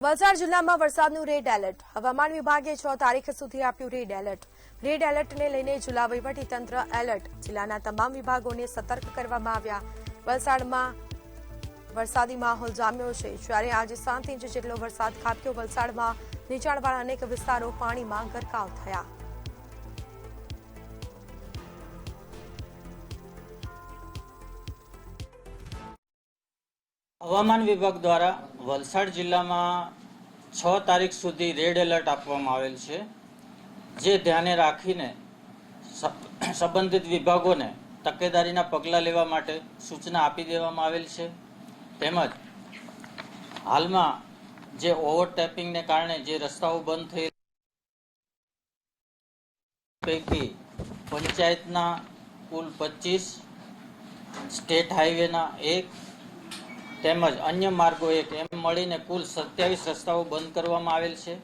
વલસાડ જિલ્લામાં વરસાદનું red alert. હવામાન વિભાગે 6 તારીખ સુધી આપ્યું રેડ એલર્ટ. રેડ એલર્ટને લઈને જિલ્લા વહીવટીતંત્ર એલર્ટ. જિલ્લાના તમામ વિભાગોને સતર્ક કરવામાં આવ્યા. વલસાડમાં વરસાદી માહોલ જામ્યો છે, જ્યારે આજે 7 ઇંચ જેટલો વરસાદ ખાબક્યો. વલસાડમાં નીચાણવાળા અનેક વિસ્તારો પાણીમાં ગરકાવ થયા. હવામાન વિભાગ દ્વારા વલસાડ જિલ્લામાં 6 તારીખ સુધી રેડ એલર્ટ આપવામાં આવેલ છે, જે ધ્યાને રાખીને સંબંધિત વિભાગોને તકેદારીના પગલાં લેવા માટે સૂચના આપી દેવામાં આવેલ છે. તેમજ હાલમાં જે ઓવરટેપિંગને કારણે જે રસ્તાઓ બંધ થયેલ પૈકી પંચાયતના કુલ 25, સ્ટેટ હાઈવેના 1 તેમજ અન્ય માર્ગો 1 એમ મળીને કુલ 27 રસ્તાઓ બંધ કરવામાં આવેલ છે.